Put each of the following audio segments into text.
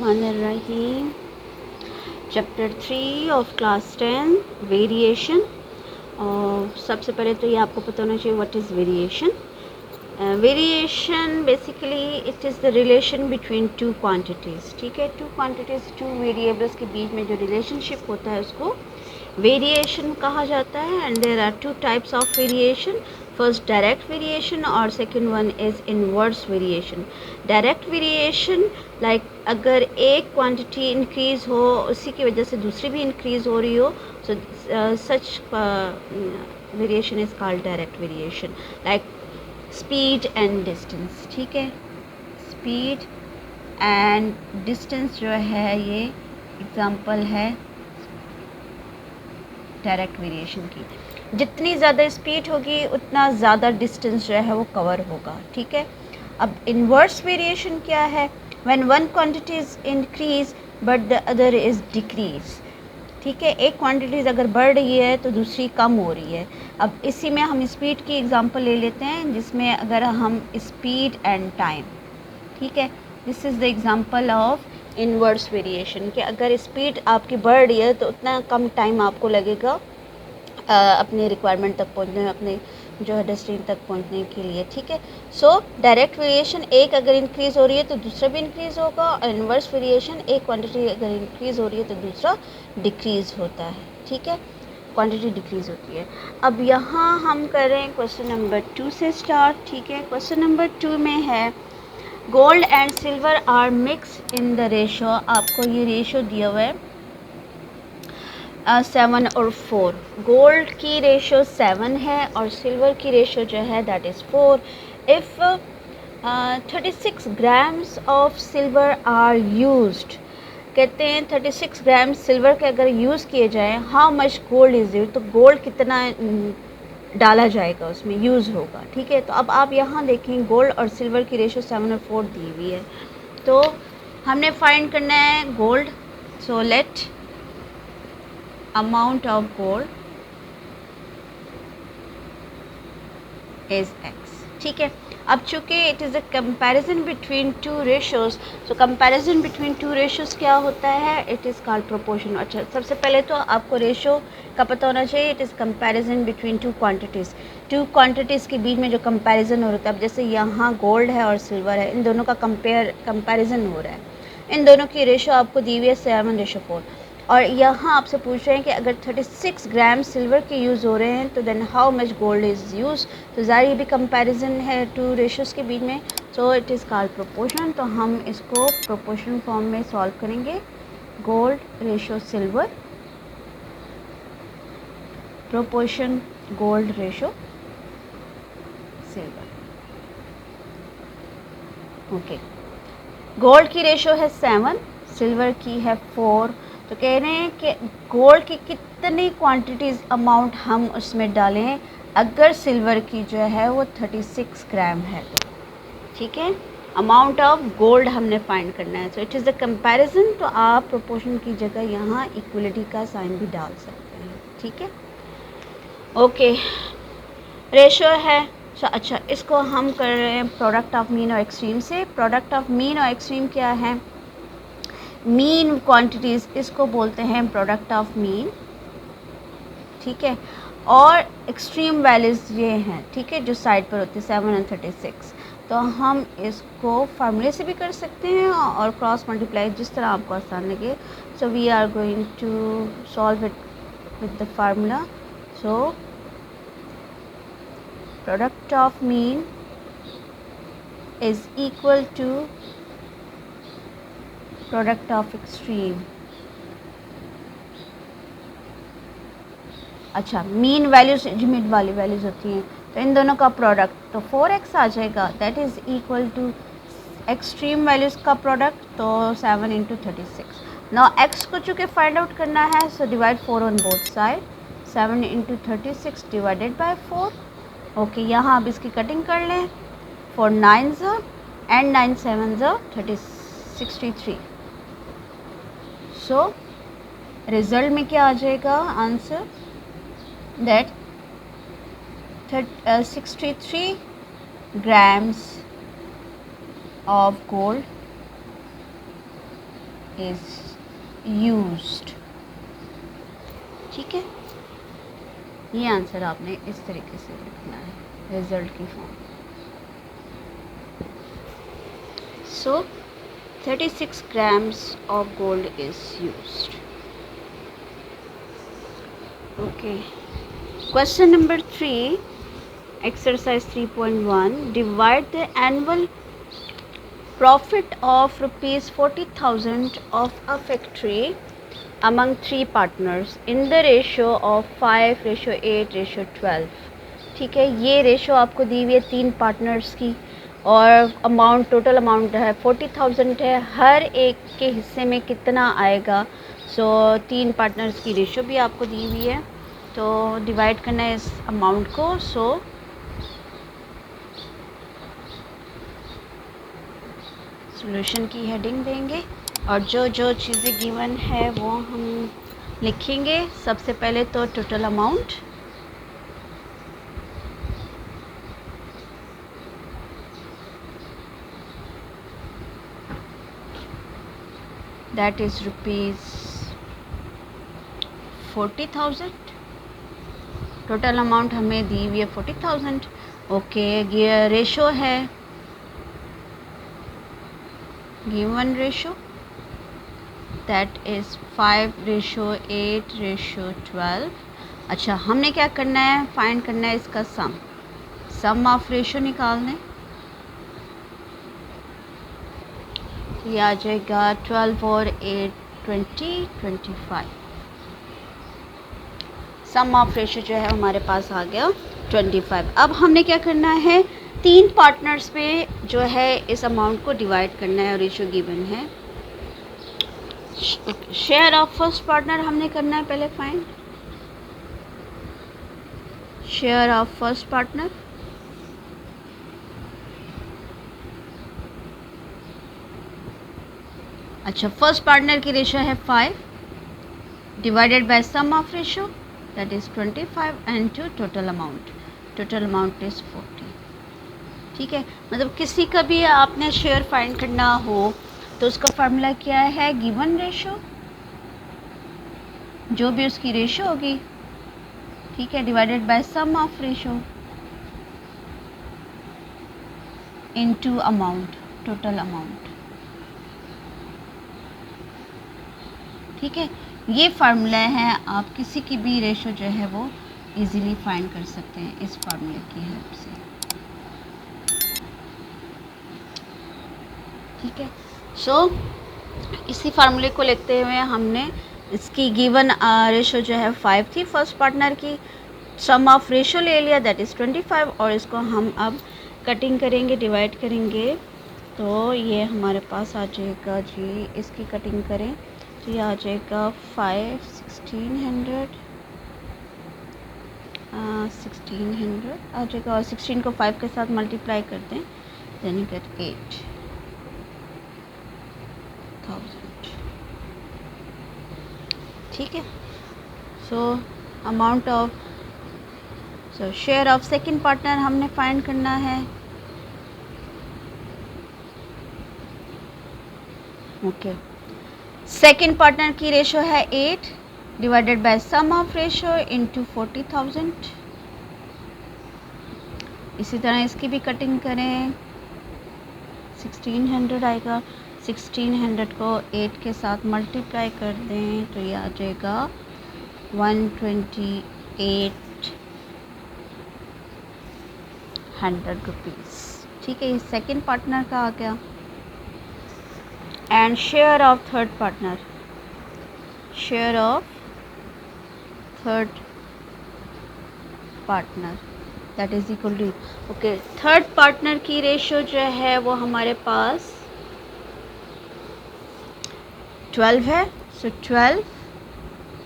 बिस्मिल्लाहिर्रहमानिर्रहीम। Chapter 3 of class 10 variation. और सबसे पहले तो ये आपको पता होना चाहिए what is variation. Variation basically it is the relation between two quantities. ठीक है, टू क्वांटिटीज़, टू वेरिएबल्स के बीच में जो रिलेशनशिप होता है उसको वेरिएशन कहा जाता है। And there are two types of variation. First direct variation और second one is inverse variation. Direct variation like अगर एक क्वांटिटी इंक्रीज़ हो उसी की वजह से दूसरी भी इंक्रीज़ हो रही हो, so such variation is called direct variation. Like speed and distance. ठीक है, स्पीड एंड डिस्टेंस जो है ये एग्जांपल है डायरेक्ट वेरिएशन की। जितनी ज़्यादा स्पीड होगी उतना ज़्यादा डिस्टेंस जो है वो कवर होगा। ठीक है, अब इन्वर्स वेरिएशन क्या है? When one quantity is increase but the other is decrease. ठीक है, एक क्वांटिटीज़ अगर बढ़ रही है तो दूसरी कम हो रही है। अब इसी में हम स्पीड की एग्जांपल ले लेते हैं, जिसमें अगर हम स्पीड एंड टाइम, ठीक है, this is the example of inverse variation कि अगर स्पीड आपकी बढ़ रही है तो उतना कम टाइम आपको लगेगा अपने रिक्वायरमेंट तक पहुंचने में, अपने जो है डेस्टिनेशन तक पहुंचने के लिए। ठीक है, सो डायरेक्ट वेरिएशन एक अगर इंक्रीज़ हो रही है तो दूसरा भी इंक्रीज़ होगा, और इनवर्स वेरिएशन एक क्वांटिटी अगर इंक्रीज़ हो रही है तो दूसरा डिक्रीज़ होता है। ठीक है, क्वांटिटी डिक्रीज़ होती है। अब यहाँ हम कर रहे हैं क्वेश्चन नंबर 2 से स्टार्ट। ठीक है, क्वेश्चन नंबर 2 में है gold and silver are mix in the ratio. आपको ये रेशो दिया हुआ है 7 और 4। गोल्ड की रेशो 7 है और सिल्वर की रेशो जो है that is 4। If 36 grams of silver are used, कहते हैं 36 ग्राम सिल्वर के अगर यूज़ किए जाएँ, how much gold is use, तो गोल्ड कितना डाला जाएगा उसमें, यूज़ होगा। ठीक है, तो अब आप यहाँ देखें गोल्ड और सिल्वर की रेशो 7 और 4 दी हुई है, तो हमने फाइंड करना है gold. So let amount of gold is x। ठीक है, अब चूँकि it is a comparison between to ratios, तो कंपैरिजन बिटवीन टू रेशोज़ क्या होता है? It is called proportion. अच्छा, सबसे पहले तो आपको रेशो का पता होना चाहिए। It is comparison between two quantities. Two quantities के बीच में जो कंपैरिजन हो रहा है, अब जैसे यहाँ गोल्ड है और सिल्वर है, इन दोनों का कंपैरिजन हो रहा है। इन दोनों की रेशो आपको दी हुई है 7:4। और यहाँ आपसे पूछ रहे हैं कि अगर 36 ग्राम सिल्वर के यूज़ हो रहे हैं तो then how much gold is use. तो ज़ाहिर ये भी कंपैरिजन है टू रेशोज़ के बीच में, so it is called proportion. तो हम इसको प्रोपोर्शन फॉर्म में सॉल्व करेंगे। Gold ratio silver, proportion gold ratio silver. Okay, gold की रेशो है 7, सिल्वर की है 4। तो कह रहे हैं कि गोल्ड की कितनी क्वांटिटीज़ अमाउंट हम उसमें डालें अगर सिल्वर की जो है वो 36 ग्राम है तो। ठीक है, अमाउंट ऑफ गोल्ड हमने फाइंड करना है। So it is the comparison. तो आप प्रोपोर्शन की जगह यहाँ इक्वलिटी का साइन भी डाल सकते हैं। ठीक है, ओके, रेशो है। अच्छा, इसको हम कर रहे हैं प्रोडक्ट ऑफ मीन और एक्सट्रीम से। प्रोडक्ट ऑफ मीन और एक्सट्रीम क्या है? मीन क्वांटिटीज़, इसको बोलते हैं प्रोडक्ट ऑफ मीन। ठीक है, और एक्सट्रीम वैल्यूज़ ये हैं, ठीक है, जो साइड पर होती है 7 और 36। तो हम इसको फार्मूले से भी कर सकते हैं और क्रॉस मल्टीप्लाई, जिस तरह आपको आसान लगे। So we are going to solve it with the formula. So product of mean is equal to product of extreme. अच्छा, मीन वैल्यूज जो मिड वाली वैल्यूज़ होती हैं, तो इन दोनों का प्रोडक्ट तो 4x आ जाएगा, that is equal to extreme values का प्रोडक्ट, तो 7 × 36। नाउ x को चूँकि फाइंड आउट करना है, so divide 4 on both side, 7 × 36 divided by 4। Okay, यहाँ अब इसकी कटिंग कर लें। 4 9s and 9 7s 63। So result में क्या आ जाएगा answer? that 63 grams of gold is used. ठीक है, ये आंसर आपने इस तरीके से लिखना है रिजल्ट की form. So 36 grams of gold is used. Okay. Question number 3, exercise 3.1. Divide the annual profit of rupees 40,000 of a factory among 3 partners in the ratio of 5:8:12। ठीक है, ये रेशो आपको दी हुई है 3 पार्टनर्स की और अमाउंट, टोटल अमाउंट है 40,000 है। हर एक के हिस्से में कितना आएगा? सो 3 पार्टनर्स की रेशो भी आपको दी हुई है, तो डिवाइड करना है इस अमाउंट को। सो सॉल्यूशन की हेडिंग देंगे और जो जो चीज़ें गिवन है वो हम लिखेंगे। सबसे पहले तो total amount, that is rupees 40,000। Total amount हमें दी हुई है 40,000। ओके, ये रेशो है गिवन रेशो, दैट इज़ 5:8:12। अच्छा, हमने क्या करना है? फाइंड करना है इसका सम ऑफ रेशो निकालने। ये आ जाएगा 12 और 8 20 25। सम ऑफ रेशो जो है हमारे पास आ गया 25। अब हमने क्या करना है? 3 पार्टनर्स पे जो है इस अमाउंट को डिवाइड करना है और रेशो गिवन है। शेयर ऑफ फर्स्ट पार्टनर हमने करना है पहले find. Share of first partner, अच्छा, फर्स्ट पार्टनर की रेशो है 5 divided by sum of ratio, that is 25 and to total amount. Total amount is 40। ठीक है, मतलब किसी का भी आपने शेयर फाइंड करना हो तो उसका फार्मूला क्या है? गिवन रेशो, जो भी उसकी रेशो होगी, ठीक है, divided by sum of ratio into amount, total amount. ठीक है, ये फार्मूला है, आप किसी की भी रेशो जो है वो इजीली फाइंड कर सकते हैं इस फार्मूले की हेल्प से। ठीक है, सो इसी फार्मूले को लिखते हुए हमने इसकी गिवन रेशो जो है 5 थी फर्स्ट पार्टनर की, सम ऑफ रेशो ले लिया दैट इज़ 25 और इसको हम अब कटिंग करेंगे, डिवाइड करेंगे। तो ये हमारे पास आ जाएगा जी, इसकी कटिंग करें तो ये आ जाएगा 5 1600 1600 आ जाएगा और 16 को 5 के साथ मल्टीप्लाई कर दें, देन यू गेट 8,000। ठीक है, so amount of, so share of second partner हमने फाइंड करना है। ओके, सेकंड पार्टनर की रेशो है 8 divided by sum of ratio into 40,000। इसी तरह इसकी भी कटिंग करें, 1600 आएगा, 1600 को 8 के साथ मल्टीप्लाई कर दें तो ये आ जाएगा 128 रुपीज़। ठीक है, ये सेकंड पार्टनर का आ गया। And share of third partner, share of third partner that is equal to, okay, third partner की रेशो जो है वो हमारे पास 12 है। So 12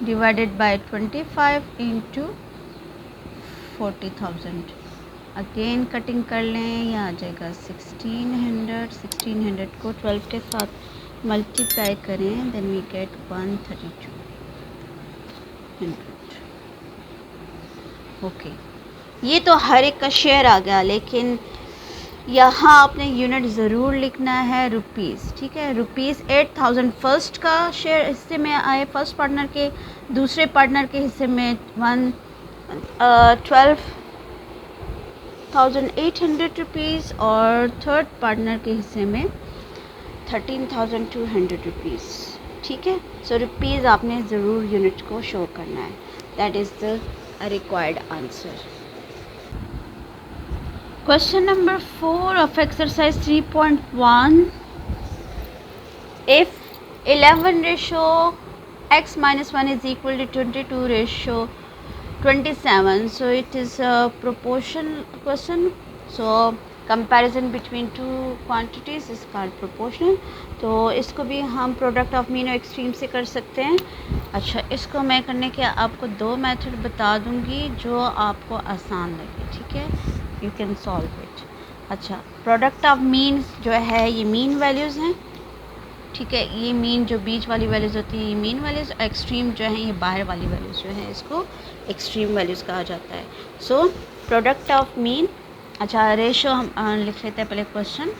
divided by 25 into 40,000। Again cutting कर लें, यह आ जाएगा 1600 को 12 के साथ मल्टीप्लाई करें, देन वी गेट 13200। ओके, ये तो हर एक का शेयर आ गया, लेकिन यहाँ आपने यूनिट ज़रूर लिखना है रुपीज़, ठीक है। रुपीज़ 8000 फर्स्ट का शेयर हिस्से में आए फर्स्ट पार्टनर के, दूसरे पार्टनर के हिस्से में 12,800 रुपीज़ और थर्ड पार्टनर के हिस्से में 13,200 रुपीज़, ठीक है। सो रुपीज़ आपने ज़रूर यूनिट को शो करना है। That is the required answer. Question number 4 of exercise 3.1. If 11 ratio x minus 1 is equal to 22 ratio 27, so it is a proportion question. So comparison between two quantities is called proportional. तो इसको भी हम product of mean और extreme से कर सकते हैं। अच्छा, इसको मैं करने के आपको दो मेथड बता दूंगी जो आपको आसान लगे, ठीक है। You can solve it. अच्छा, प्रोडक्ट ऑफ मीन जो है ये मीन वैल्यूज़ हैं, ठीक है। ये मीन जो बीच वाली वैल्यूज़ होती हैं ये मीन वैल्यूज़, एक्सट्रीम जो है ये बाहर वाली वैल्यूज़ जो है इसको एक्सट्रीम वैल्यूज़ कहा जाता है। सो प्रोडक्ट ऑफ मीन, अच्छा रेशो हम लिख लेते हैं पहले question.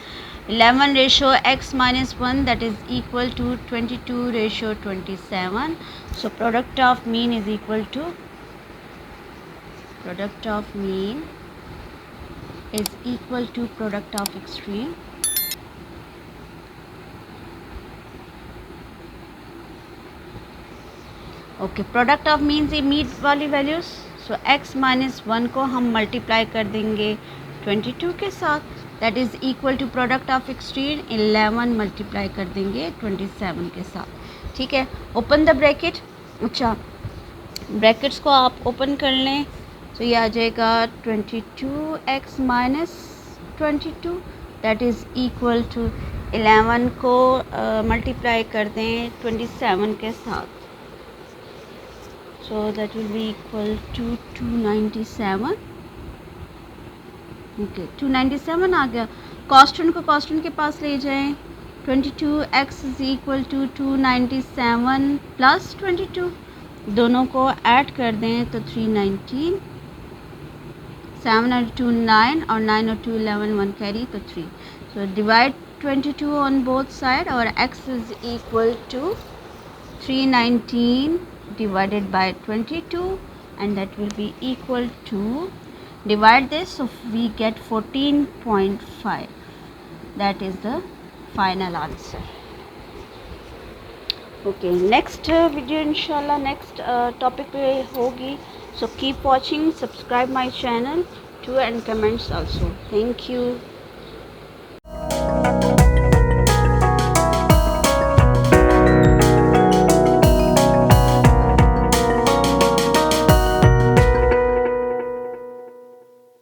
11 ratio x minus 1 that is equal to 22 ratio 27। So product of mean is equal to, product of mean is equal to product of extreme. Okay, product of means ये mean वाली values. So x minus 1 को हम multiply कर देंगे 22 के साथ, that is equal to product of extreme 11 multiply कर देंगे 27 के साथ, ठीक है। Open the bracket. अच्छा, ब्रैकेट्स को आप ओपन कर लें तो ये आ जाएगा 22x minus 22 that is equal to 11 को मल्टीप्लाई कर दें 27 के साथ, so that will be equal to 297। Okay, 297 आ गया। कॉन्स्टेंट को कॉन्स्टेंट के पास ले जाएं। 22x is equal to 297 plus 22, दोनों को ऐड कर दें तो 319, 7 और 2 9 और 9 और 2 11, 1 कैरी तो 3। So divide 22 on both side और x is equal to 319 divided by 22 and that will be equal to, divide this, so we get 14.5. that is the final answer. Okay, next video inshallah next topic पे होगी, so keep watching, subscribe my channel too and comments also. Thank you.